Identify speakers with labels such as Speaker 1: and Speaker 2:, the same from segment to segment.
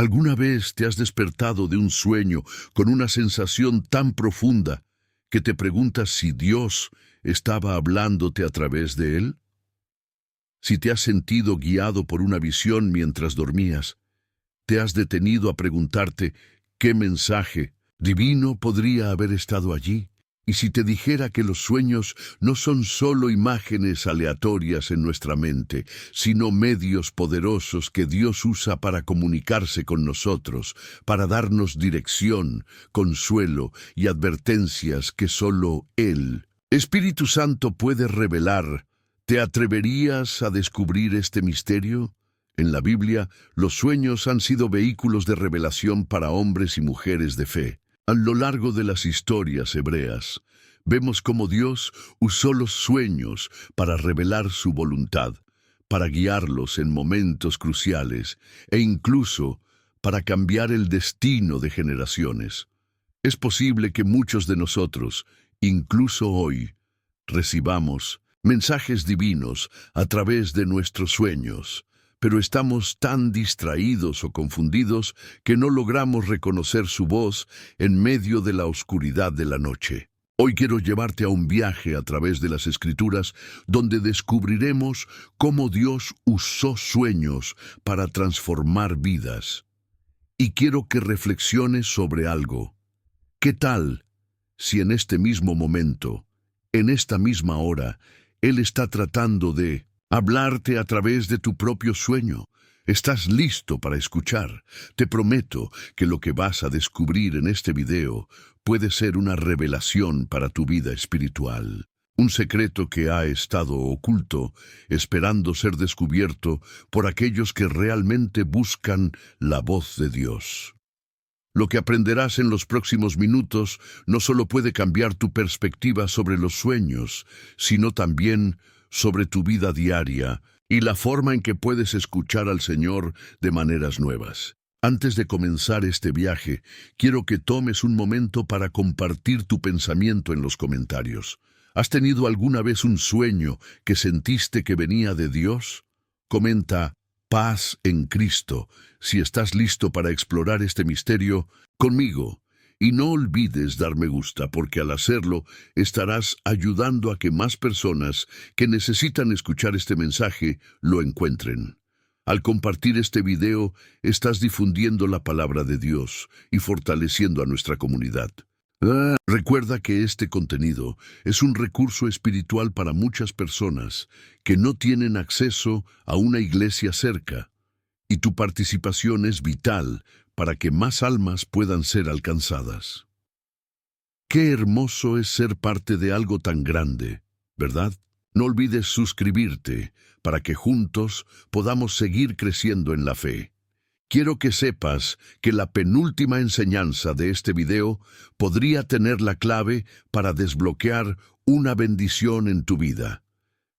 Speaker 1: ¿Alguna vez te has despertado de un sueño con una sensación tan profunda que te preguntas si Dios estaba hablándote a través de él? Si te has sentido guiado por una visión mientras dormías, te has detenido a preguntarte qué mensaje divino podría haber estado allí. Y si te dijera que los sueños no son solo imágenes aleatorias en nuestra mente, sino medios poderosos que Dios usa para comunicarse con nosotros, para darnos dirección, consuelo y advertencias que solo Él, Espíritu Santo, puede revelar. ¿Te atreverías a descubrir este misterio? En la Biblia, los sueños han sido vehículos de revelación para hombres y mujeres de fe. A lo largo de las historias hebreas, vemos cómo Dios usó los sueños para revelar su voluntad, para guiarlos en momentos cruciales e incluso para cambiar el destino de generaciones. Es posible que muchos de nosotros, incluso hoy, recibamos mensajes divinos a través de nuestros sueños, pero estamos tan distraídos o confundidos que no logramos reconocer su voz en medio de la oscuridad de la noche. Hoy quiero llevarte a un viaje a través de las Escrituras donde descubriremos cómo Dios usó sueños para transformar vidas. Y quiero que reflexiones sobre algo. ¿Qué tal si en este mismo momento, en esta misma hora, Él está tratando de hablarte a través de tu propio sueño? ¿Estás listo para escuchar? Te prometo que lo que vas a descubrir en este video puede ser una revelación para tu vida espiritual. Un secreto que ha estado oculto, esperando ser descubierto por aquellos que realmente buscan la voz de Dios. Lo que aprenderás en los próximos minutos no solo puede cambiar tu perspectiva sobre los sueños, sino también sobre tu vida diaria y la forma en que puedes escuchar al Señor de maneras nuevas. Antes de comenzar este viaje, quiero que tomes un momento para compartir tu pensamiento en los comentarios. ¿Has tenido alguna vez un sueño que sentiste que venía de Dios? Comenta "paz en Cristo" si estás listo para explorar este misterio conmigo. Y no olvides dar me gusta, porque al hacerlo estarás ayudando a que más personas que necesitan escuchar este mensaje lo encuentren. Al compartir este video, estás difundiendo la palabra de Dios y fortaleciendo a nuestra comunidad. Recuerda que este contenido es un recurso espiritual para muchas personas que no tienen acceso a una iglesia cerca, y tu participación es vital para que más almas puedan ser alcanzadas. Qué hermoso es ser parte de algo tan grande, ¿verdad? No olvides suscribirte para que juntos podamos seguir creciendo en la fe. Quiero que sepas que la penúltima enseñanza de este video podría tener la clave para desbloquear una bendición en tu vida.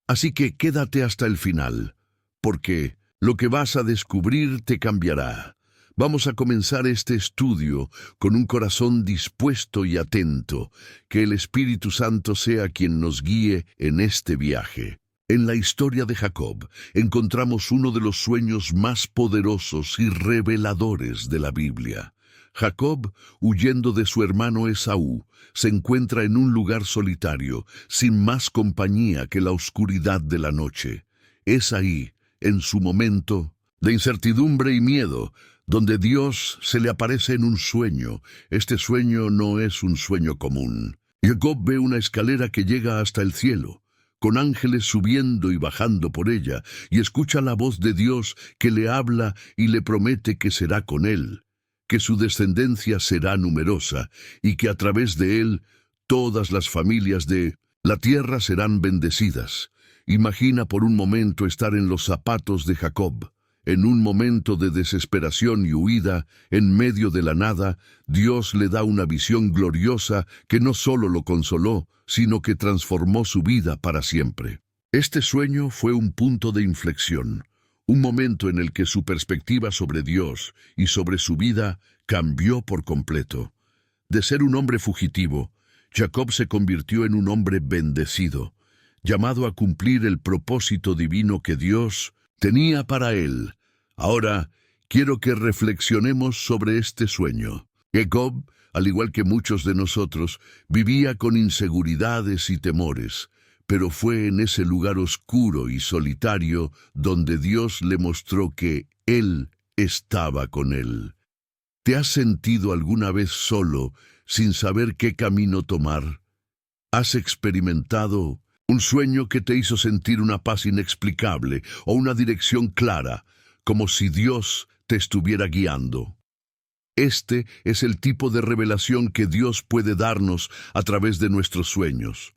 Speaker 1: Así que quédate hasta el final, porque lo que vas a descubrir te cambiará. Vamos a comenzar este estudio con un corazón dispuesto y atento. Que el Espíritu Santo sea quien nos guíe en este viaje. En la historia de Jacob encontramos uno de los sueños más poderosos y reveladores de la Biblia. Jacob, huyendo de su hermano Esaú, se encuentra en un lugar solitario, sin más compañía que la oscuridad de la noche. Es ahí, en su momento de incertidumbre y miedo, donde Dios se le aparece en un sueño. Este sueño no es un sueño común. Jacob ve una escalera que llega hasta el cielo, con ángeles subiendo y bajando por ella, y escucha la voz de Dios que le habla y le promete que será con él, que su descendencia será numerosa, y que a través de él todas las familias de la tierra serán bendecidas. Imagina por un momento estar en los zapatos de Jacob. En un momento de desesperación y huida, en medio de la nada, Dios le da una visión gloriosa que no solo lo consoló, sino que transformó su vida para siempre. Este sueño fue un punto de inflexión, un momento en el que su perspectiva sobre Dios y sobre su vida cambió por completo. De ser un hombre fugitivo, Jacob se convirtió en un hombre bendecido, llamado a cumplir el propósito divino que Dios tenía para él. Ahora, quiero que reflexionemos sobre este sueño. Jacob, al igual que muchos de nosotros, vivía con inseguridades y temores, pero fue en ese lugar oscuro y solitario donde Dios le mostró que Él estaba con él. ¿Te has sentido alguna vez solo, sin saber qué camino tomar? ¿Has experimentado un sueño que te hizo sentir una paz inexplicable o una dirección clara, como si Dios te estuviera guiando? Este es el tipo de revelación que Dios puede darnos a través de nuestros sueños.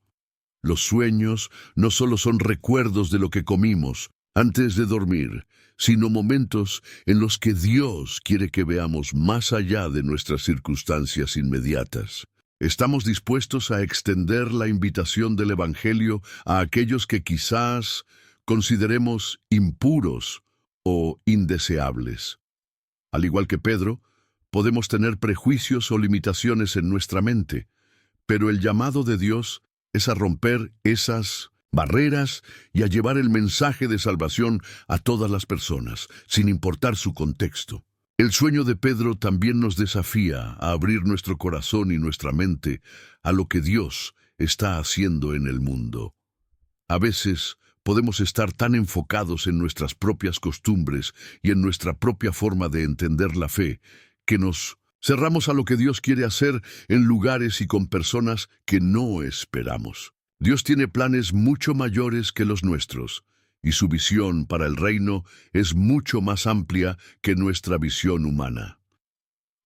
Speaker 1: Los sueños no solo son recuerdos de lo que comimos antes de dormir, sino momentos en los que Dios quiere que veamos más allá de nuestras circunstancias inmediatas. ¿Estamos dispuestos a extender la invitación del Evangelio a aquellos que quizás consideremos impuros o indeseables? Al igual que Pedro, podemos tener prejuicios o limitaciones en nuestra mente, pero el llamado de Dios es a romper esas barreras y a llevar el mensaje de salvación a todas las personas, sin importar su contexto. El sueño de Pedro también nos desafía a abrir nuestro corazón y nuestra mente a lo que Dios está haciendo en el mundo. A veces podemos estar tan enfocados en nuestras propias costumbres y en nuestra propia forma de entender la fe, que nos cerramos a lo que Dios quiere hacer en lugares y con personas que no esperamos. Dios tiene planes mucho mayores que los nuestros, y su visión para el reino es mucho más amplia que nuestra visión humana.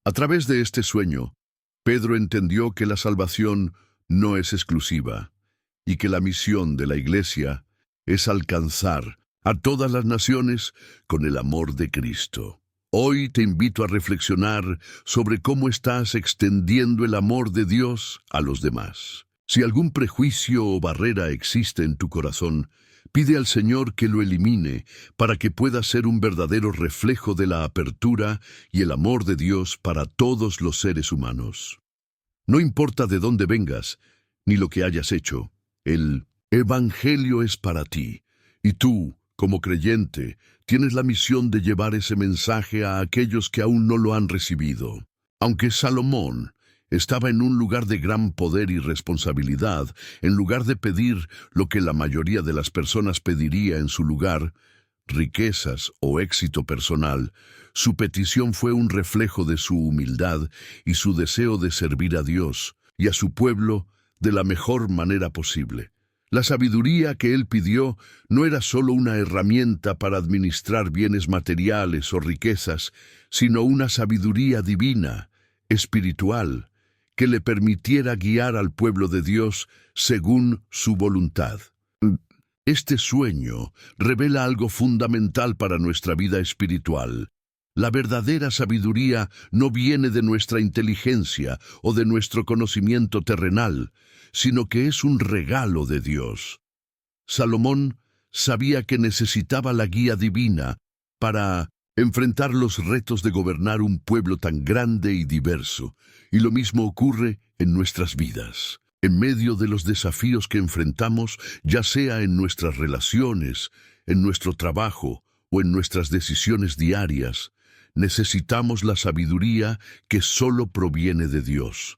Speaker 1: A través de este sueño, Pedro entendió que la salvación no es exclusiva, y que la misión de la Iglesia es alcanzar a todas las naciones con el amor de Cristo. Hoy te invito a reflexionar sobre cómo estás extendiendo el amor de Dios a los demás. Si algún prejuicio o barrera existe en tu corazón, pide al Señor que lo elimine para que puedas ser un verdadero reflejo de la apertura y el amor de Dios para todos los seres humanos. No importa de dónde vengas, ni lo que hayas hecho, el Evangelio es para ti, y tú, como creyente, tienes la misión de llevar ese mensaje a aquellos que aún no lo han recibido. Aunque Salomón estaba en un lugar de gran poder y responsabilidad, en lugar de pedir lo que la mayoría de las personas pediría en su lugar, riquezas o éxito personal, su petición fue un reflejo de su humildad y su deseo de servir a Dios y a su pueblo de la mejor manera posible. La sabiduría que él pidió no era solo una herramienta para administrar bienes materiales o riquezas, sino una sabiduría divina, espiritual, que le permitiera guiar al pueblo de Dios según su voluntad. Este sueño revela algo fundamental para nuestra vida espiritual. La verdadera sabiduría no viene de nuestra inteligencia o de nuestro conocimiento terrenal, sino que es un regalo de Dios. Salomón sabía que necesitaba la guía divina para enfrentar los retos de gobernar un pueblo tan grande y diverso, y lo mismo ocurre en nuestras vidas. En medio de los desafíos que enfrentamos, ya sea en nuestras relaciones, en nuestro trabajo o en nuestras decisiones diarias, necesitamos la sabiduría que solo proviene de Dios.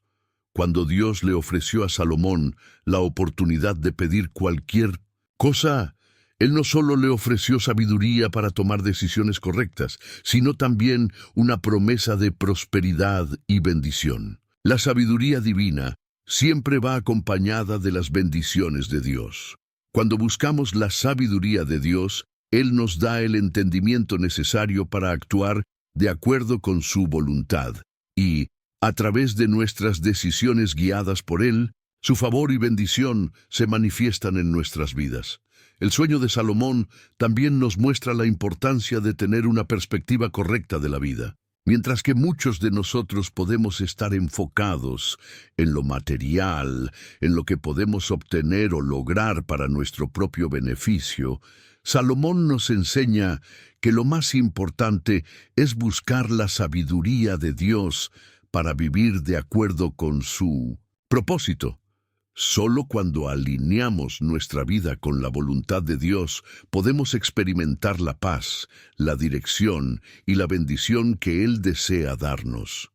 Speaker 1: Cuando Dios le ofreció a Salomón la oportunidad de pedir cualquier cosa, Él no solo le ofreció sabiduría para tomar decisiones correctas, sino también una promesa de prosperidad y bendición. La sabiduría divina siempre va acompañada de las bendiciones de Dios. Cuando buscamos la sabiduría de Dios, Él nos da el entendimiento necesario para actuar de acuerdo con su voluntad, y, a través de nuestras decisiones guiadas por Él, su favor y bendición se manifiestan en nuestras vidas. El sueño de Salomón también nos muestra la importancia de tener una perspectiva correcta de la vida. Mientras que muchos de nosotros podemos estar enfocados en lo material, en lo que podemos obtener o lograr para nuestro propio beneficio, Salomón nos enseña que lo más importante es buscar la sabiduría de Dios para vivir de acuerdo con su propósito. Solo cuando alineamos nuestra vida con la voluntad de Dios podemos experimentar la paz, la dirección y la bendición que Él desea darnos.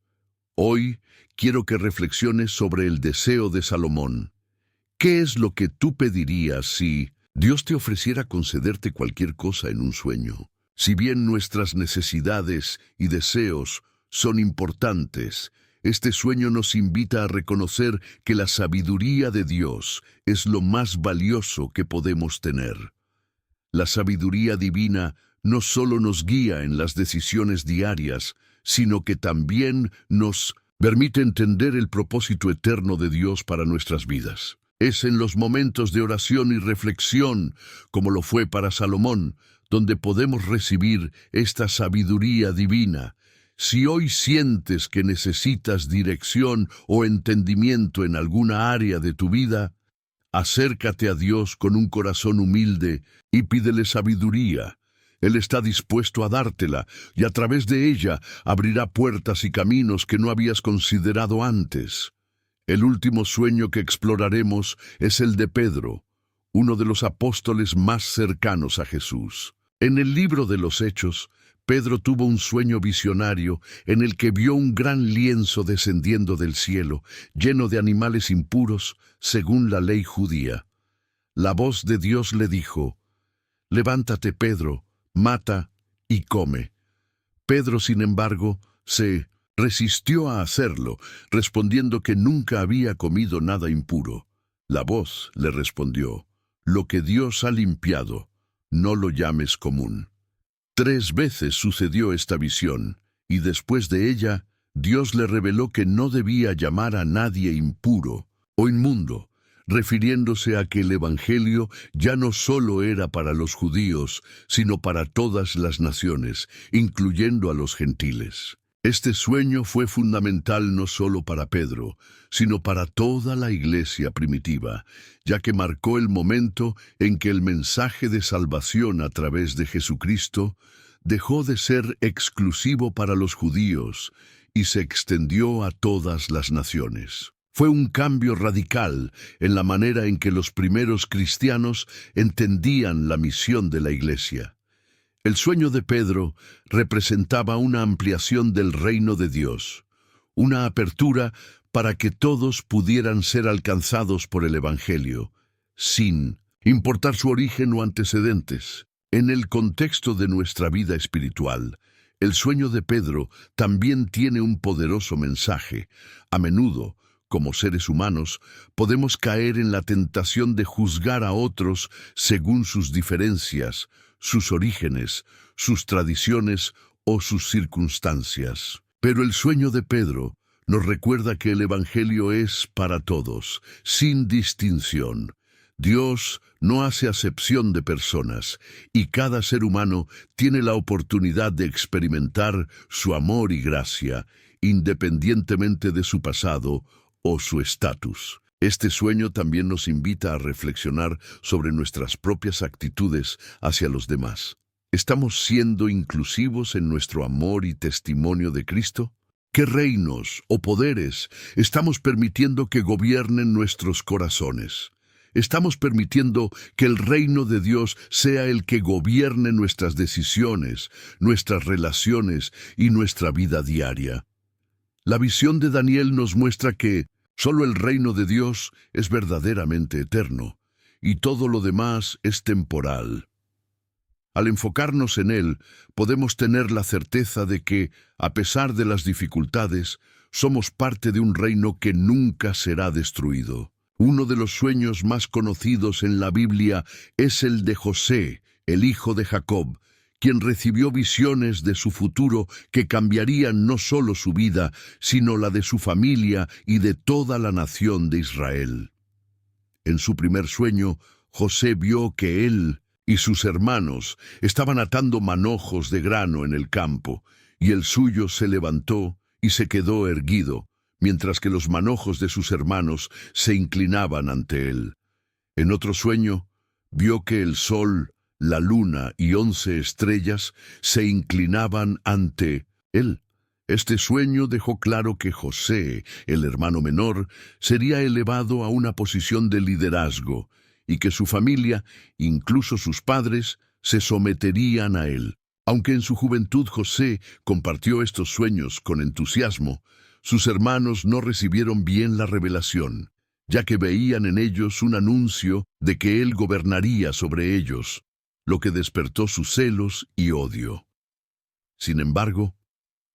Speaker 1: Hoy quiero que reflexiones sobre el deseo de Salomón. ¿Qué es lo que tú pedirías si Dios te ofreciera concederte cualquier cosa en un sueño? Si bien nuestras necesidades y deseos son importantes, este sueño nos invita a reconocer que la sabiduría de Dios es lo más valioso que podemos tener. La sabiduría divina no solo nos guía en las decisiones diarias, sino que también nos permite entender el propósito eterno de Dios para nuestras vidas. Es en los momentos de oración y reflexión, como lo fue para Salomón, donde podemos recibir esta sabiduría divina. Si hoy sientes que necesitas dirección o entendimiento en alguna área de tu vida, acércate a Dios con un corazón humilde y pídele sabiduría. Él está dispuesto a dártela y a través de ella abrirá puertas y caminos que no habías considerado antes. El último sueño que exploraremos es el de Pedro, uno de los apóstoles más cercanos a Jesús. En el libro de los Hechos, Pedro tuvo un sueño visionario en el que vio un gran lienzo descendiendo del cielo, lleno de animales impuros, según la ley judía. La voz de Dios le dijo: «Levántate, Pedro, mata y come». Pedro, sin embargo, se resistió a hacerlo, respondiendo que nunca había comido nada impuro. La voz le respondió: «Lo que Dios ha limpiado, no lo llames común». 3 veces sucedió esta visión, y después de ella, Dios le reveló que no debía llamar a nadie impuro o inmundo, refiriéndose a que el Evangelio ya no solo era para los judíos, sino para todas las naciones, incluyendo a los gentiles. Este sueño fue fundamental no solo para Pedro, sino para toda la iglesia primitiva, ya que marcó el momento en que el mensaje de salvación a través de Jesucristo dejó de ser exclusivo para los judíos y se extendió a todas las naciones. Fue un cambio radical en la manera en que los primeros cristianos entendían la misión de la iglesia. El sueño de Pedro representaba una ampliación del reino de Dios, una apertura para que todos pudieran ser alcanzados por el Evangelio, sin importar su origen o antecedentes. En el contexto de nuestra vida espiritual, el sueño de Pedro también tiene un poderoso mensaje. A menudo, como seres humanos, podemos caer en la tentación de juzgar a otros según sus diferencias, sus orígenes, sus tradiciones o sus circunstancias. Pero el sueño de Pedro nos recuerda que el Evangelio es para todos, sin distinción. Dios no hace acepción de personas, y cada ser humano tiene la oportunidad de experimentar su amor y gracia, independientemente de su pasado o su estatus. Este sueño también nos invita a reflexionar sobre nuestras propias actitudes hacia los demás. ¿Estamos siendo inclusivos en nuestro amor y testimonio de Cristo? ¿Qué reinos o poderes estamos permitiendo que gobiernen nuestros corazones? ¿Estamos permitiendo que el reino de Dios sea el que gobierne nuestras decisiones, nuestras relaciones y nuestra vida diaria? La visión de Daniel nos muestra que solo el reino de Dios es verdaderamente eterno, y todo lo demás es temporal. Al enfocarnos en él, podemos tener la certeza de que, a pesar de las dificultades, somos parte de un reino que nunca será destruido. Uno de los sueños más conocidos en la Biblia es el de José, el hijo de Jacob, quien recibió visiones de su futuro que cambiarían no solo su vida, sino la de su familia y de toda la nación de Israel. En su primer sueño, José vio que él y sus hermanos estaban atando manojos de grano en el campo, y el suyo se levantó y se quedó erguido, mientras que los manojos de sus hermanos se inclinaban ante él. En otro sueño, vio que el sol, la luna y 11 estrellas se inclinaban ante él. Este sueño dejó claro que José, el hermano menor, sería elevado a una posición de liderazgo y que su familia, incluso sus padres, se someterían a él. Aunque en su juventud José compartió estos sueños con entusiasmo, sus hermanos no recibieron bien la revelación, ya que veían en ellos un anuncio de que él gobernaría sobre ellos, lo que despertó sus celos y odio. Sin embargo,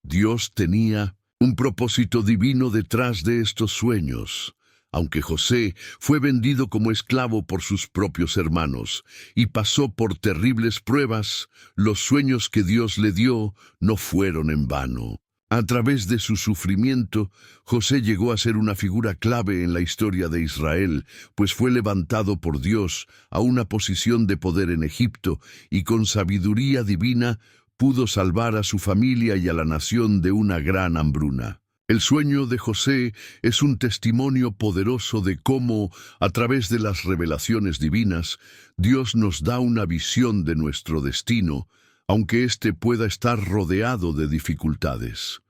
Speaker 1: Dios tenía un propósito divino detrás de estos sueños. Aunque José fue vendido como esclavo por sus propios hermanos y pasó por terribles pruebas, los sueños que Dios le dio no fueron en vano. A través de su sufrimiento, José llegó a ser una figura clave en la historia de Israel, pues fue levantado por Dios a una posición de poder en Egipto y con sabiduría divina pudo salvar a su familia y a la nación de una gran hambruna. El sueño de José es un testimonio poderoso de cómo, a través de las revelaciones divinas, Dios nos da una visión de nuestro destino, aunque éste pueda estar rodeado de dificultades.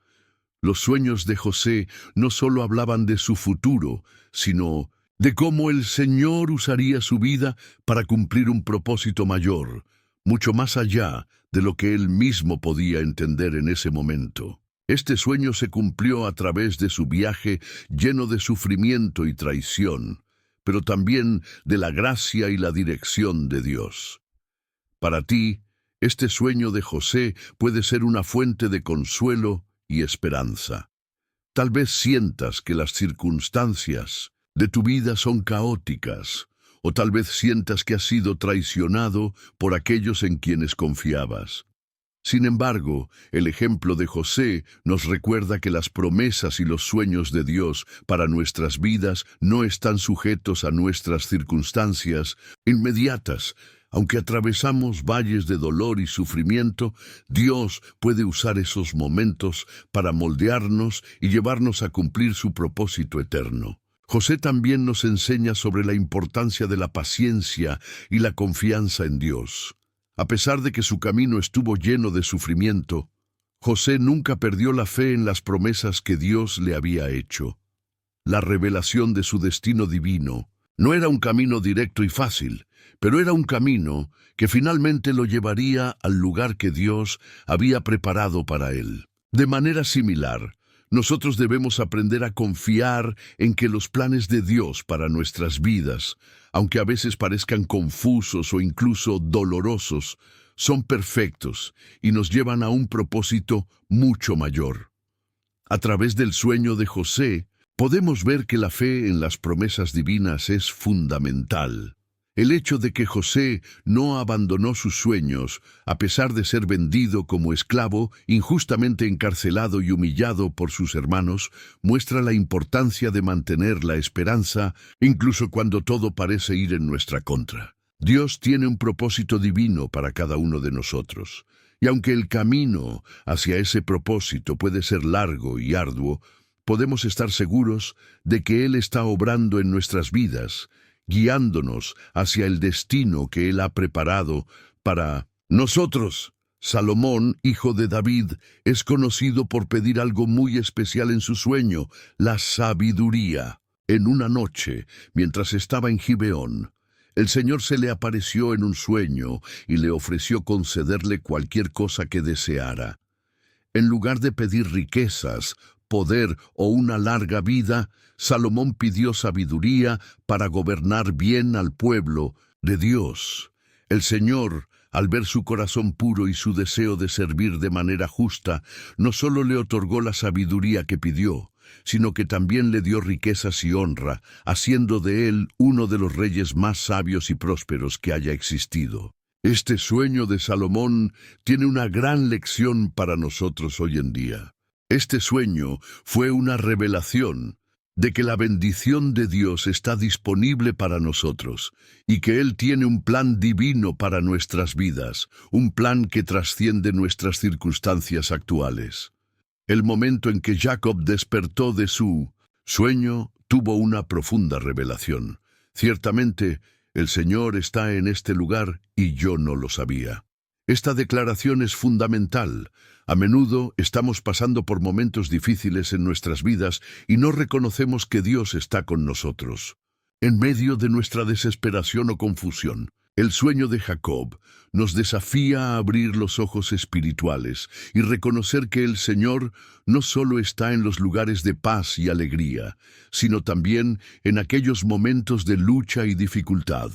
Speaker 1: Los sueños de José no solo hablaban de su futuro, sino de cómo el Señor usaría su vida para cumplir un propósito mayor, mucho más allá de lo que él mismo podía entender en ese momento. Este sueño se cumplió a través de su viaje lleno de sufrimiento y traición, pero también de la gracia y la dirección de Dios. Para ti, este sueño de José puede ser una fuente de consuelo y esperanza. Tal vez sientas que las circunstancias de tu vida son caóticas, o tal vez sientas que has sido traicionado por aquellos en quienes confiabas. Sin embargo, el ejemplo de José nos recuerda que las promesas y los sueños de Dios para nuestras vidas no están sujetos a nuestras circunstancias inmediatas. Aunque atravesamos valles de dolor y sufrimiento, Dios puede usar esos momentos para moldearnos y llevarnos a cumplir su propósito eterno. José también nos enseña sobre la importancia de la paciencia y la confianza en Dios. A pesar de que su camino estuvo lleno de sufrimiento, José nunca perdió la fe en las promesas que Dios le había hecho. La revelación de su destino divino no era un camino directo y fácil, pero era un camino que finalmente lo llevaría al lugar que Dios había preparado para él. De manera similar, nosotros debemos aprender a confiar en que los planes de Dios para nuestras vidas, aunque a veces parezcan confusos o incluso dolorosos, son perfectos y nos llevan a un propósito mucho mayor. A través del sueño de José, podemos ver que la fe en las promesas divinas es fundamental. El hecho de que José no abandonó sus sueños, a pesar de ser vendido como esclavo, injustamente encarcelado y humillado por sus hermanos, muestra la importancia de mantener la esperanza, incluso cuando todo parece ir en nuestra contra. Dios tiene un propósito divino para cada uno de nosotros, y aunque el camino hacia ese propósito puede ser largo y arduo, podemos estar seguros de que Él está obrando en nuestras vidas, guiándonos hacia el destino que Él ha preparado para nosotros. Salomón, hijo de David, es conocido por pedir algo muy especial en su sueño, la sabiduría. En una noche, mientras estaba en Gibeón, el Señor se le apareció en un sueño y le ofreció concederle cualquier cosa que deseara. En lugar de pedir riquezas, poder o una larga vida, Salomón pidió sabiduría para gobernar bien al pueblo de Dios. El Señor, al ver su corazón puro y su deseo de servir de manera justa, no solo le otorgó la sabiduría que pidió, sino que también le dio riquezas y honra, haciendo de él uno de los reyes más sabios y prósperos que haya existido. Este sueño de Salomón tiene una gran lección para nosotros hoy en día. Este sueño fue una revelación de que la bendición de Dios está disponible para nosotros y que Él tiene un plan divino para nuestras vidas, un plan que trasciende nuestras circunstancias actuales. El momento en que Jacob despertó de su sueño tuvo una profunda revelación. Ciertamente, el Señor está en este lugar y yo no lo sabía. Esta declaración es fundamental. A menudo estamos pasando por momentos difíciles en nuestras vidas y no reconocemos que Dios está con nosotros. En medio de nuestra desesperación o confusión, el sueño de Jacob nos desafía a abrir los ojos espirituales y reconocer que el Señor no solo está en los lugares de paz y alegría, sino también en aquellos momentos de lucha y dificultad.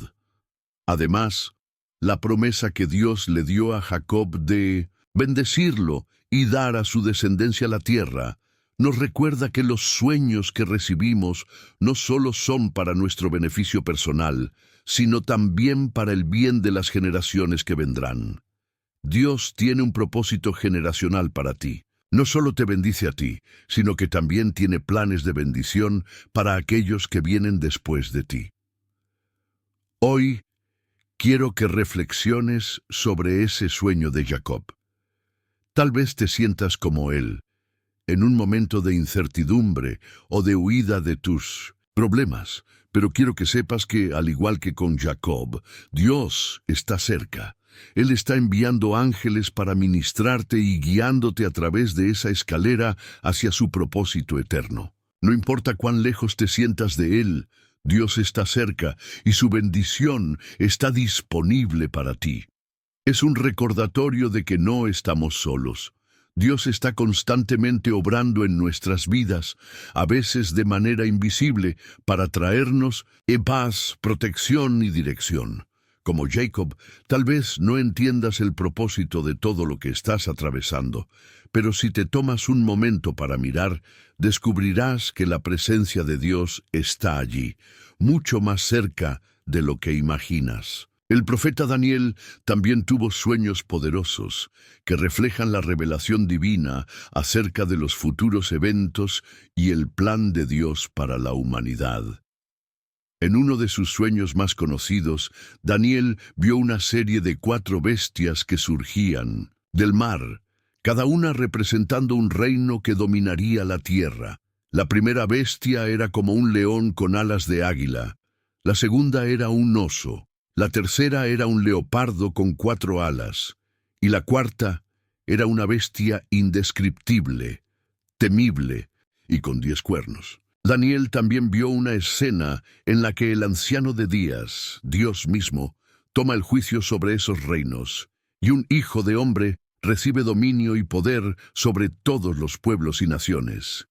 Speaker 1: Además, la promesa que Dios le dio a Jacob de bendecirlo y dar a su descendencia la tierra, nos recuerda que los sueños que recibimos no solo son para nuestro beneficio personal, sino también para el bien de las generaciones que vendrán. Dios tiene un propósito generacional para ti. No solo te bendice a ti, sino que también tiene planes de bendición para aquellos que vienen después de ti. Hoy, quiero que reflexiones sobre ese sueño de Jacob. Tal vez te sientas como él, en un momento de incertidumbre o de huida de tus problemas, pero quiero que sepas que, al igual que con Jacob, Dios está cerca. Él está enviando ángeles para ministrarte y guiándote a través de esa escalera hacia su propósito eterno. No importa cuán lejos te sientas de Él, Dios está cerca y su bendición está disponible para ti. Es un recordatorio de que no estamos solos. Dios está constantemente obrando en nuestras vidas, a veces de manera invisible, para traernos paz, protección y dirección. Como Jacob, tal vez no entiendas el propósito de todo lo que estás atravesando, pero si te tomas un momento para mirar, descubrirás que la presencia de Dios está allí, mucho más cerca de lo que imaginas. El profeta Daniel también tuvo sueños poderosos que reflejan la revelación divina acerca de los futuros eventos y el plan de Dios para la humanidad. En uno de sus sueños más conocidos, Daniel vio una serie de 4 bestias que surgían del mar, cada una representando un reino que dominaría la tierra. La primera bestia era como un león con alas de águila, la segunda era un oso, la tercera era un leopardo con 4 alas, y la cuarta era una bestia indescriptible, temible y con 10 cuernos. Daniel también vio una escena en la que el anciano de días, Dios mismo, toma el juicio sobre esos reinos, y un hijo de hombre recibe dominio y poder sobre todos los pueblos y naciones.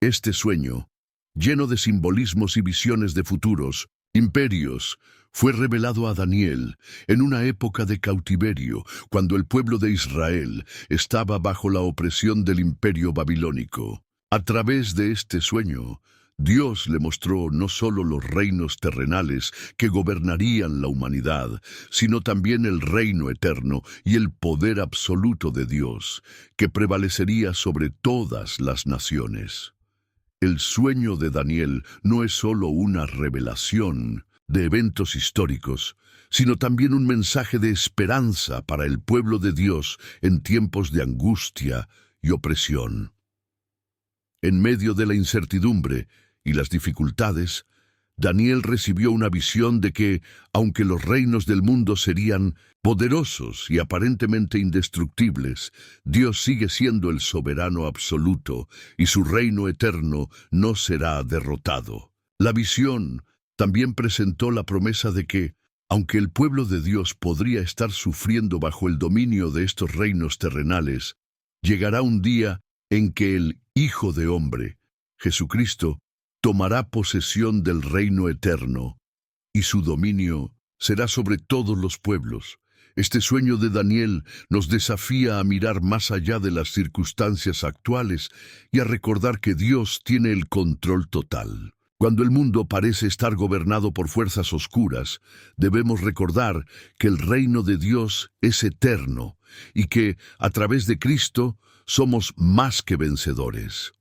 Speaker 1: Este sueño, lleno de simbolismos y visiones de futuros, imperios, fue revelado a Daniel en una época de cautiverio, cuando el pueblo de Israel estaba bajo la opresión del imperio babilónico. A través de este sueño, Dios le mostró no solo los reinos terrenales que gobernarían la humanidad, sino también el reino eterno y el poder absoluto de Dios, que prevalecería sobre todas las naciones. El sueño de Daniel no es solo una revelación de eventos históricos, sino también un mensaje de esperanza para el pueblo de Dios en tiempos de angustia y opresión. En medio de la incertidumbre y las dificultades, Daniel recibió una visión de que, aunque los reinos del mundo serían poderosos y aparentemente indestructibles, Dios sigue siendo el soberano absoluto y su reino eterno no será derrotado. La visión también presentó la promesa de que, aunque el pueblo de Dios podría estar sufriendo bajo el dominio de estos reinos terrenales, llegará un día en que el Hijo de Hombre, Jesucristo, tomará posesión del reino eterno, y su dominio será sobre todos los pueblos. Este sueño de Daniel nos desafía a mirar más allá de las circunstancias actuales y a recordar que Dios tiene el control total. Cuando el mundo parece estar gobernado por fuerzas oscuras, debemos recordar que el reino de Dios es eterno y que, a través de Cristo, somos más que vencedores.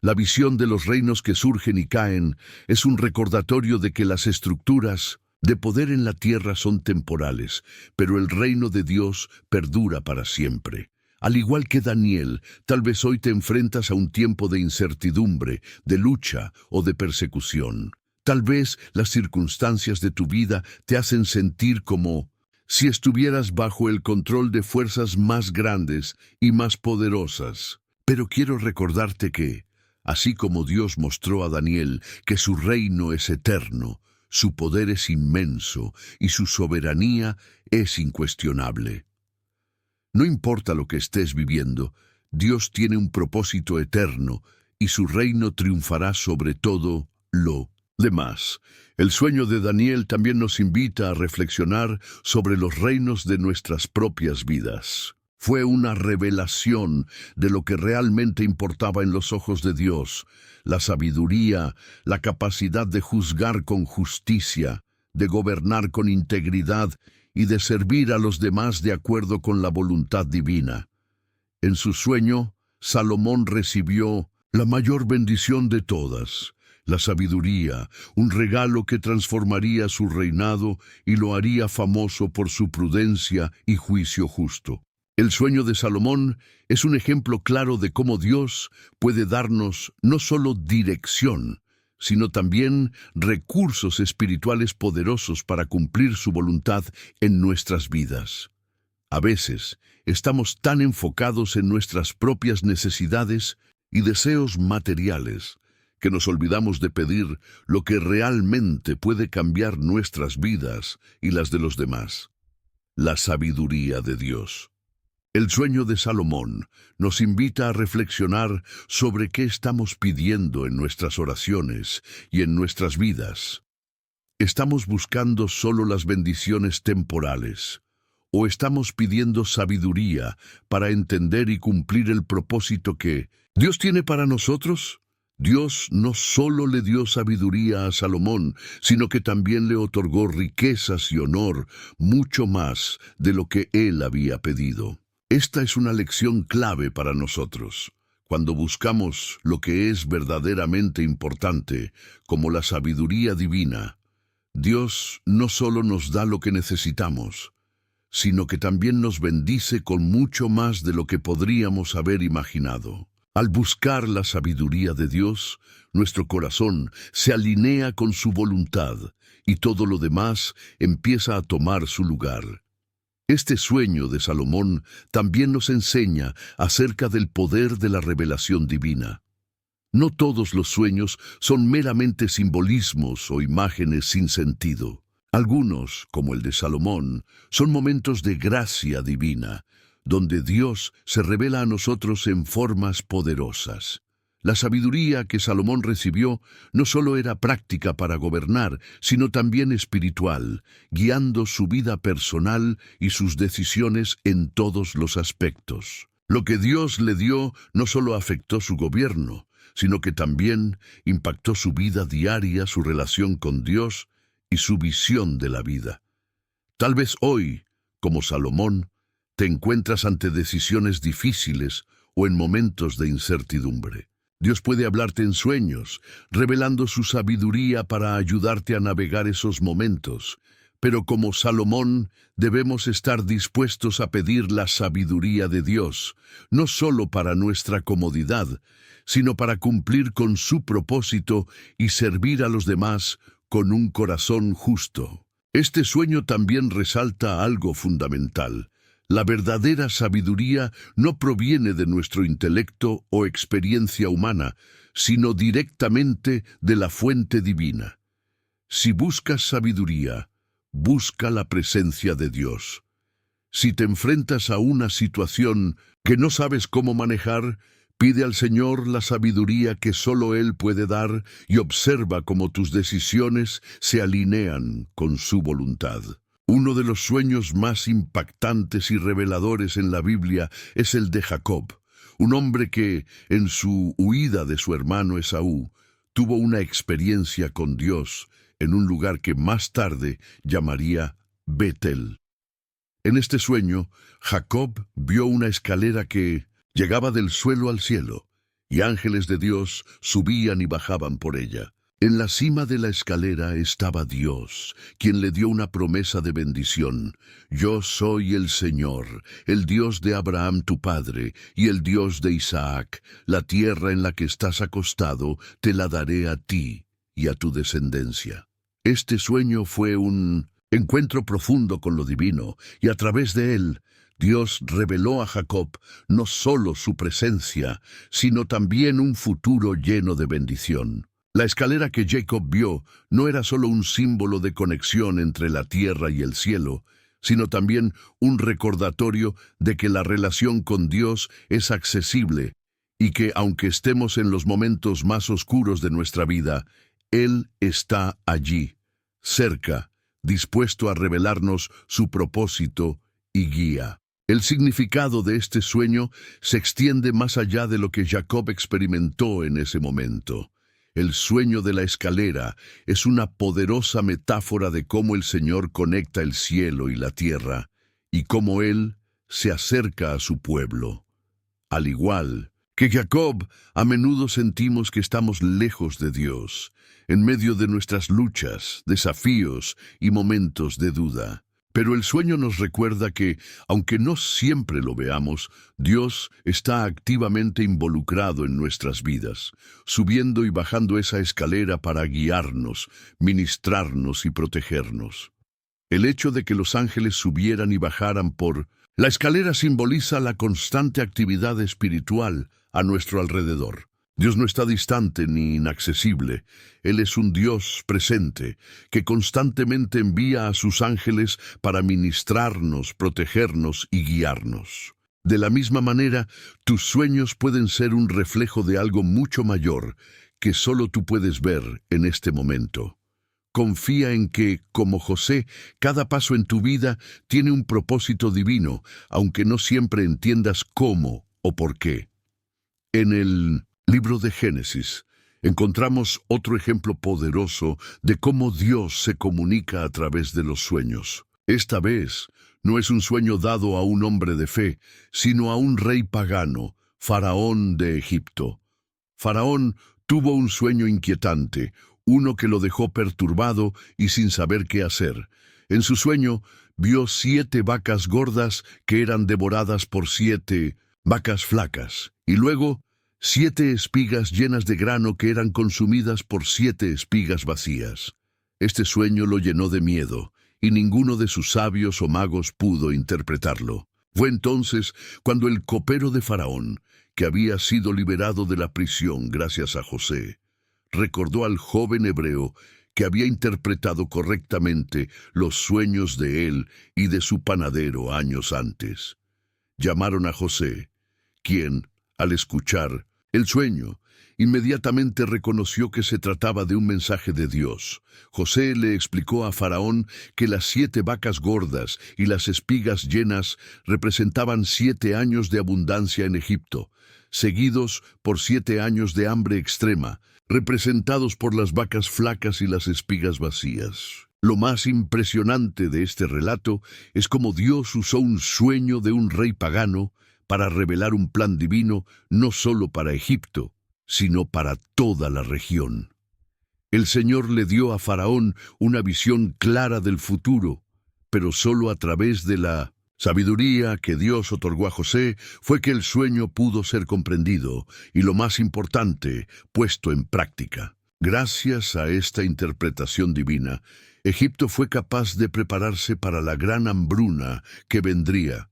Speaker 1: La visión de los reinos que surgen y caen es un recordatorio de que las estructuras de poder en la tierra son temporales, pero el reino de Dios perdura para siempre. Al igual que Daniel, tal vez hoy te enfrentas a un tiempo de incertidumbre, de lucha o de persecución. Tal vez las circunstancias de tu vida te hacen sentir como si estuvieras bajo el control de fuerzas más grandes y más poderosas. Pero quiero recordarte que, así como Dios mostró a Daniel que su reino es eterno, su poder es inmenso y su soberanía es incuestionable. No importa lo que estés viviendo, Dios tiene un propósito eterno y su reino triunfará sobre todo lo demás. El sueño de Daniel también nos invita a reflexionar sobre los reinos de nuestras propias vidas. Fue una revelación de lo que realmente importaba en los ojos de Dios: la sabiduría, la capacidad de juzgar con justicia, de gobernar con integridad y de servir a los demás de acuerdo con la voluntad divina. En su sueño, Salomón recibió la mayor bendición de todas: la sabiduría, un regalo que transformaría su reinado y lo haría famoso por su prudencia y juicio justo. El sueño de Salomón es un ejemplo claro de cómo Dios puede darnos no solo dirección, sino también recursos espirituales poderosos para cumplir su voluntad en nuestras vidas. A veces, estamos tan enfocados en nuestras propias necesidades y deseos materiales que nos olvidamos de pedir lo que realmente puede cambiar nuestras vidas y las de los demás: la sabiduría de Dios. El sueño de Salomón nos invita a reflexionar sobre qué estamos pidiendo en nuestras oraciones y en nuestras vidas. ¿Estamos buscando solo las bendiciones temporales, o estamos pidiendo sabiduría para entender y cumplir el propósito que Dios tiene para nosotros? Dios no solo le dio sabiduría a Salomón, sino que también le otorgó riquezas y honor, mucho más de lo que él había pedido. Esta es una lección clave para nosotros. Cuando buscamos lo que es verdaderamente importante, como la sabiduría divina, Dios no solo nos da lo que necesitamos, sino que también nos bendice con mucho más de lo que podríamos haber imaginado. Al buscar la sabiduría de Dios, nuestro corazón se alinea con su voluntad y todo lo demás empieza a tomar su lugar. Este sueño de Salomón también nos enseña acerca del poder de la revelación divina. No todos los sueños son meramente simbolismos o imágenes sin sentido. Algunos, como el de Salomón, son momentos de gracia divina, donde Dios se revela a nosotros en formas poderosas. La sabiduría que Salomón recibió no solo era práctica para gobernar, sino también espiritual, guiando su vida personal y sus decisiones en todos los aspectos. Lo que Dios le dio no solo afectó su gobierno, sino que también impactó su vida diaria, su relación con Dios y su visión de la vida. Tal vez hoy, como Salomón, te encuentras ante decisiones difíciles o en momentos de incertidumbre. Dios puede hablarte en sueños, revelando su sabiduría para ayudarte a navegar esos momentos. Pero como Salomón, debemos estar dispuestos a pedir la sabiduría de Dios, no solo para nuestra comodidad, sino para cumplir con su propósito y servir a los demás con un corazón justo. Este sueño también resalta algo fundamental. La verdadera sabiduría no proviene de nuestro intelecto o experiencia humana, sino directamente de la fuente divina. Si buscas sabiduría, busca la presencia de Dios. Si te enfrentas a una situación que no sabes cómo manejar, pide al Señor la sabiduría que solo Él puede dar y observa cómo tus decisiones se alinean con su voluntad. Uno de los sueños más impactantes y reveladores en la Biblia es el de Jacob, un hombre que, en su huida de su hermano Esaú, tuvo una experiencia con Dios en un lugar que más tarde llamaría Betel. En este sueño, Jacob vio una escalera que llegaba del suelo al cielo, y ángeles de Dios subían y bajaban por ella. En la cima de la escalera estaba Dios, quien le dio una promesa de bendición. Yo soy el Señor, el Dios de Abraham tu padre, y el Dios de Isaac. La tierra en la que estás acostado te la daré a ti y a tu descendencia. Este sueño fue un encuentro profundo con lo divino, y a través de él, Dios reveló a Jacob no solo su presencia, sino también un futuro lleno de bendición. La escalera que Jacob vio no era solo un símbolo de conexión entre la tierra y el cielo, sino también un recordatorio de que la relación con Dios es accesible y que, aunque estemos en los momentos más oscuros de nuestra vida, Él está allí, cerca, dispuesto a revelarnos su propósito y guía. El significado de este sueño se extiende más allá de lo que Jacob experimentó en ese momento. El sueño de la escalera es una poderosa metáfora de cómo el Señor conecta el cielo y la tierra, y cómo Él se acerca a su pueblo. Al igual que Jacob, a menudo sentimos que estamos lejos de Dios, en medio de nuestras luchas, desafíos y momentos de duda. Pero el sueño nos recuerda que, aunque no siempre lo veamos, Dios está activamente involucrado en nuestras vidas, subiendo y bajando esa escalera para guiarnos, ministrarnos y protegernos. El hecho de que los ángeles subieran y bajaran por la escalera simboliza la constante actividad espiritual a nuestro alrededor. Dios no está distante ni inaccesible. Él es un Dios presente, que constantemente envía a sus ángeles para ministrarnos, protegernos y guiarnos. De la misma manera, tus sueños pueden ser un reflejo de algo mucho mayor que solo tú puedes ver en este momento. Confía en que, como José, cada paso en tu vida tiene un propósito divino, aunque no siempre entiendas cómo o por qué. En el libro de Génesis, encontramos otro ejemplo poderoso de cómo Dios se comunica a través de los sueños. Esta vez, no es un sueño dado a un hombre de fe, sino a un rey pagano, Faraón de Egipto. Faraón tuvo un sueño inquietante, uno que lo dejó perturbado y sin saber qué hacer. En su sueño, vio 7 vacas gordas que eran devoradas por 7 vacas flacas, y luego 7 espigas llenas de grano que eran consumidas por 7 espigas vacías. Este sueño lo llenó de miedo, y ninguno de sus sabios o magos pudo interpretarlo. Fue entonces cuando el copero de Faraón, que había sido liberado de la prisión gracias a José, recordó al joven hebreo que había interpretado correctamente los sueños de él y de su panadero años antes. Llamaron a José, quien, al escuchar el sueño, inmediatamente reconoció que se trataba de un mensaje de Dios. José le explicó a Faraón que las 7 vacas gordas y las espigas llenas representaban 7 años de abundancia en Egipto, seguidos por 7 años de hambre extrema, representados por las vacas flacas y las espigas vacías. Lo más impresionante de este relato es cómo Dios usó un sueño de un rey pagano para revelar un plan divino no solo para Egipto, sino para toda la región. El Señor le dio a Faraón una visión clara del futuro, pero solo a través de la sabiduría que Dios otorgó a José fue que el sueño pudo ser comprendido y, lo más importante, puesto en práctica. Gracias a esta interpretación divina, Egipto fue capaz de prepararse para la gran hambruna que vendría.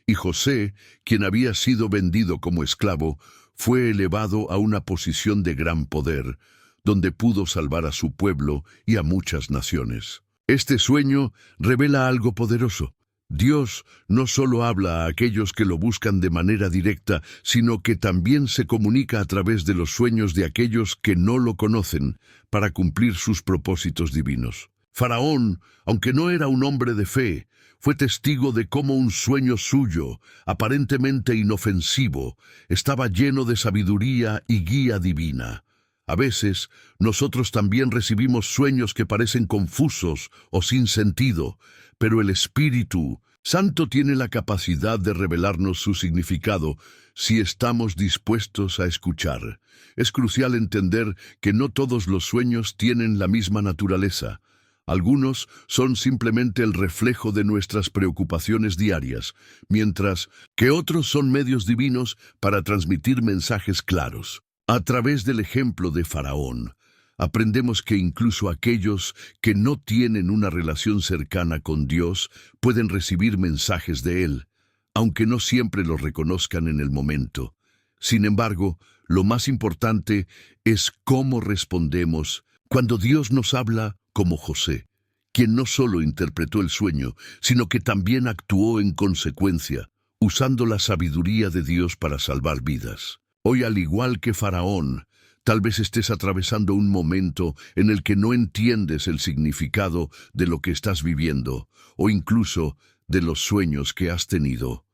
Speaker 1: Y José, quien había sido vendido como esclavo, fue elevado a una posición de gran poder, donde pudo salvar a su pueblo y a muchas naciones. Este sueño revela algo poderoso. Dios no solo habla a aquellos que lo buscan de manera directa, sino que también se comunica a través de los sueños de aquellos que no lo conocen para cumplir sus propósitos divinos. Faraón, aunque no era un hombre de fe, fue testigo de cómo un sueño suyo, aparentemente inofensivo, estaba lleno de sabiduría y guía divina. A veces, nosotros también recibimos sueños que parecen confusos o sin sentido, pero el Espíritu Santo tiene la capacidad de revelarnos su significado si estamos dispuestos a escuchar. Es crucial entender que no todos los sueños tienen la misma naturaleza. Algunos son simplemente el reflejo de nuestras preocupaciones diarias, mientras que otros son medios divinos para transmitir mensajes claros. A través del ejemplo de Faraón, aprendemos que incluso aquellos que no tienen una relación cercana con Dios pueden recibir mensajes de Él, aunque no siempre los reconozcan en el momento. Sin embargo, lo más importante es cómo respondemos cuando Dios nos habla, como José, quien no solo interpretó el sueño, sino que también actuó en consecuencia, usando la sabiduría de Dios para salvar vidas. Hoy, al igual que Faraón, tal vez estés atravesando un momento en el que no entiendes el significado de lo que estás viviendo, o incluso de los sueños que has tenido.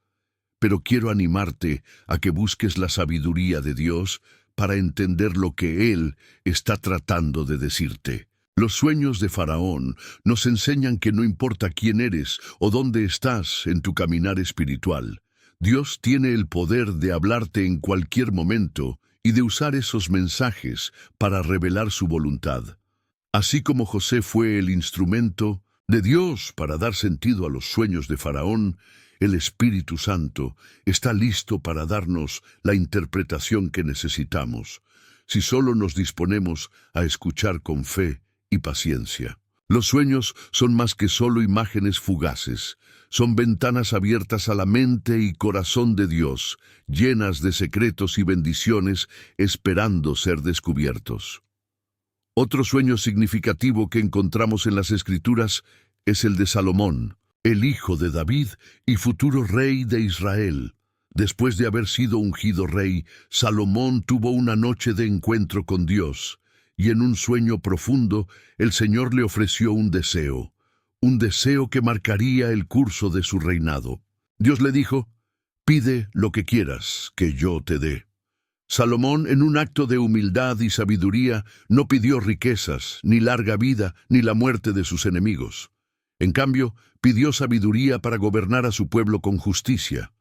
Speaker 1: Pero quiero animarte a que busques la sabiduría de Dios para entender lo que Él está tratando de decirte. Los sueños de Faraón nos enseñan que no importa quién eres o dónde estás en tu caminar espiritual, Dios tiene el poder de hablarte en cualquier momento y de usar esos mensajes para revelar su voluntad. Así como José fue el instrumento de Dios para dar sentido a los sueños de Faraón, el Espíritu Santo está listo para darnos la interpretación que necesitamos, si solo nos disponemos a escuchar con fe y paciencia. Los sueños son más que solo imágenes fugaces, son ventanas abiertas a la mente y corazón de Dios, llenas de secretos y bendiciones esperando ser descubiertos. Otro sueño significativo que encontramos en las Escrituras es el de Salomón, el hijo de David y futuro rey de Israel. Después de haber sido ungido rey, Salomón tuvo una noche de encuentro con Dios, y en un sueño profundo el Señor le ofreció un deseo que marcaría el curso de su reinado. Dios le dijo: «Pide lo que quieras, que yo te dé». Salomón, en un acto de humildad y sabiduría, no pidió riquezas, ni larga vida, ni la muerte de sus enemigos. En cambio, pidió sabiduría para gobernar a su pueblo con justicia.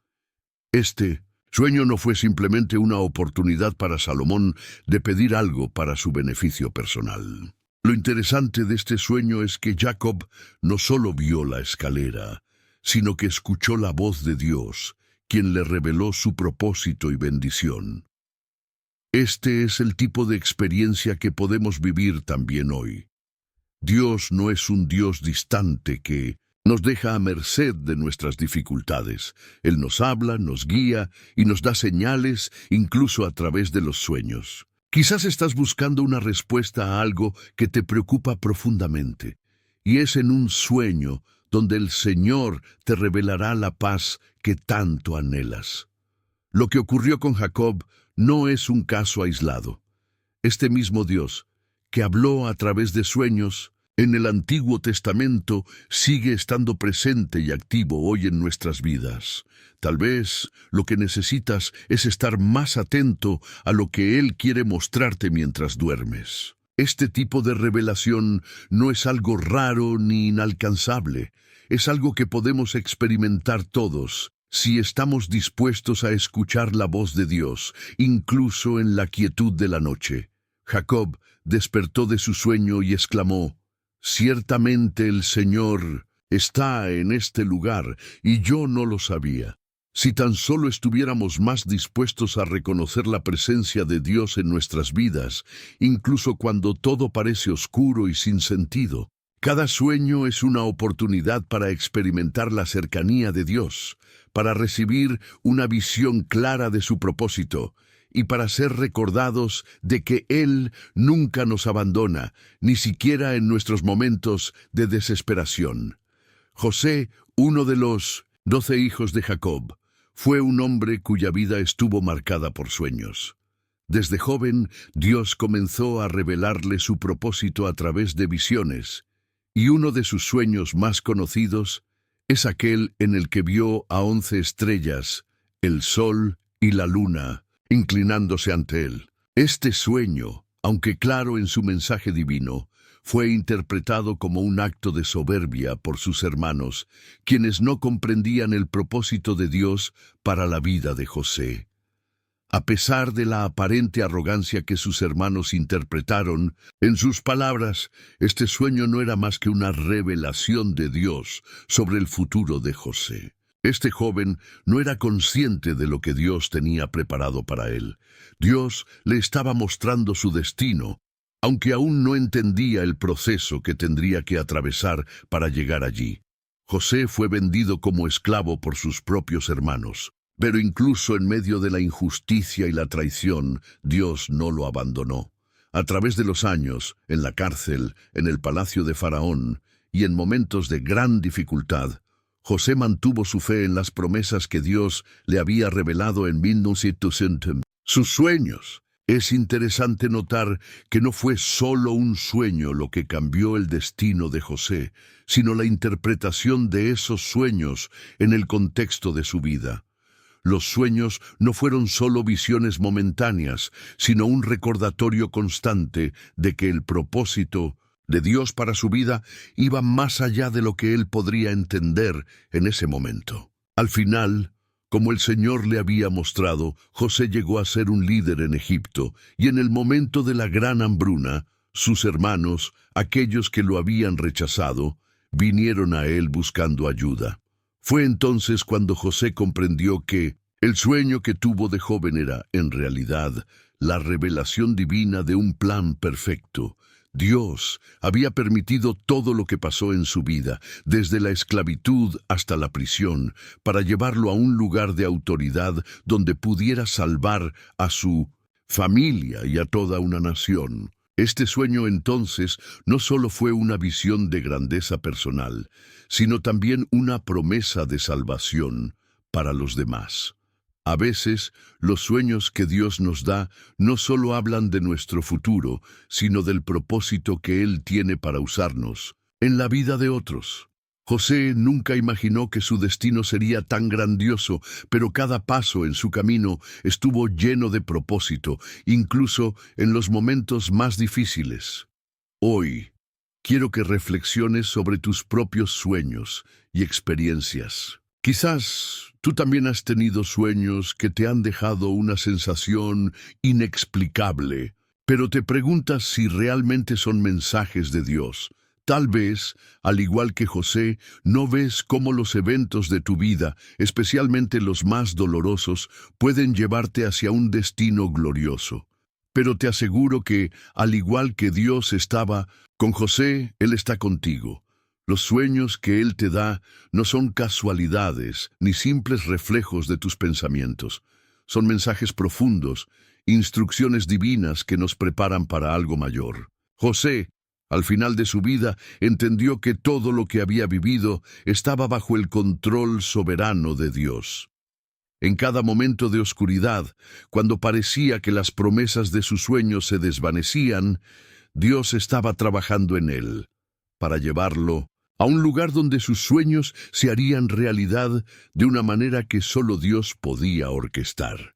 Speaker 1: Este sueño no fue simplemente una oportunidad para Salomón de pedir algo para su beneficio personal. Lo interesante de este sueño es que Jacob no solo vio la escalera, sino que escuchó la voz de Dios, quien le reveló su propósito y bendición. Este es el tipo de experiencia que podemos vivir también hoy. Dios no es un Dios distante que nos deja a merced de nuestras dificultades. Él nos habla, nos guía y nos da señales incluso a través de los sueños. Quizás estás buscando una respuesta a algo que te preocupa profundamente, y es en un sueño donde el Señor te revelará la paz que tanto anhelas. Lo que ocurrió con Jacob no es un caso aislado. Este mismo Dios, que habló a través de sueños en el Antiguo Testamento, sigue estando presente y activo hoy en nuestras vidas. Tal vez lo que necesitas es estar más atento a lo que Él quiere mostrarte mientras duermes. Este tipo de revelación no es algo raro ni inalcanzable. Es algo que podemos experimentar todos, si estamos dispuestos a escuchar la voz de Dios, incluso en la quietud de la noche. Jacob despertó de su sueño y exclamó: «Ciertamente el Señor está en este lugar, y yo no lo sabía». Si tan solo estuviéramos más dispuestos a reconocer la presencia de Dios en nuestras vidas, incluso cuando todo parece oscuro y sin sentido. Cada sueño es una oportunidad para experimentar la cercanía de Dios, para recibir una visión clara de su propósito, y para ser recordados de que Él nunca nos abandona, ni siquiera en nuestros momentos de desesperación. José, uno de los 12 hijos de Jacob, fue un hombre cuya vida estuvo marcada por sueños. Desde joven, Dios comenzó a revelarle su propósito a través de visiones, y uno de sus sueños más conocidos es aquel en el que vio a 11 estrellas, el sol y la luna, inclinándose ante él. Este sueño, aunque claro en su mensaje divino, fue interpretado como un acto de soberbia por sus hermanos, quienes no comprendían el propósito de Dios para la vida de José. A pesar de la aparente arrogancia que sus hermanos interpretaron, en sus palabras, este sueño no era más que una revelación de Dios sobre el futuro de José. Este joven no era consciente de lo que Dios tenía preparado para él. Dios le estaba mostrando su destino, aunque aún no entendía el proceso que tendría que atravesar para llegar allí. José fue vendido como esclavo por sus propios hermanos, pero incluso en medio de la injusticia y la traición, Dios no lo abandonó. A través de los años, en la cárcel, en el palacio de Faraón y en momentos de gran dificultad, José mantuvo su fe en las promesas que Dios le había revelado en 1900. Sus sueños. Es interesante notar que no fue solo un sueño lo que cambió el destino de José, sino la interpretación de esos sueños en el contexto de su vida. Los sueños no fueron solo visiones momentáneas, sino un recordatorio constante de que el propósito de Dios para su vida iba más allá de lo que él podría entender en ese momento. Al final, como el Señor le había mostrado, José llegó a ser un líder en Egipto, y en el momento de la gran hambruna, sus hermanos, aquellos que lo habían rechazado, vinieron a él buscando ayuda. Fue entonces cuando José comprendió que el sueño que tuvo de joven era, en realidad, la revelación divina de un plan perfecto. Dios había permitido todo lo que pasó en su vida, desde la esclavitud hasta la prisión, para llevarlo a un lugar de autoridad donde pudiera salvar a su familia y a toda una nación. Este sueño entonces no solo fue una visión de grandeza personal, sino también una promesa de salvación para los demás. A veces, los sueños que Dios nos da no solo hablan de nuestro futuro, sino del propósito que Él tiene para usarnos en la vida de otros. José nunca imaginó que su destino sería tan grandioso, pero cada paso en su camino estuvo lleno de propósito, incluso en los momentos más difíciles. Hoy, quiero que reflexiones sobre tus propios sueños y experiencias. Quizás tú también has tenido sueños que te han dejado una sensación inexplicable, pero te preguntas si realmente son mensajes de Dios. Tal vez, al igual que José, no ves cómo los eventos de tu vida, especialmente los más dolorosos, pueden llevarte hacia un destino glorioso. Pero te aseguro que, al igual que Dios estaba con José, Él está contigo. Los sueños que Él te da no son casualidades ni simples reflejos de tus pensamientos. Son mensajes profundos, instrucciones divinas que nos preparan para algo mayor. José, al final de su vida, entendió que todo lo que había vivido estaba bajo el control soberano de Dios. En cada momento de oscuridad, cuando parecía que las promesas de sus sueños se desvanecían, Dios estaba trabajando en él, para llevarlo a un lugar donde sus sueños se harían realidad de una manera que solo Dios podía orquestar.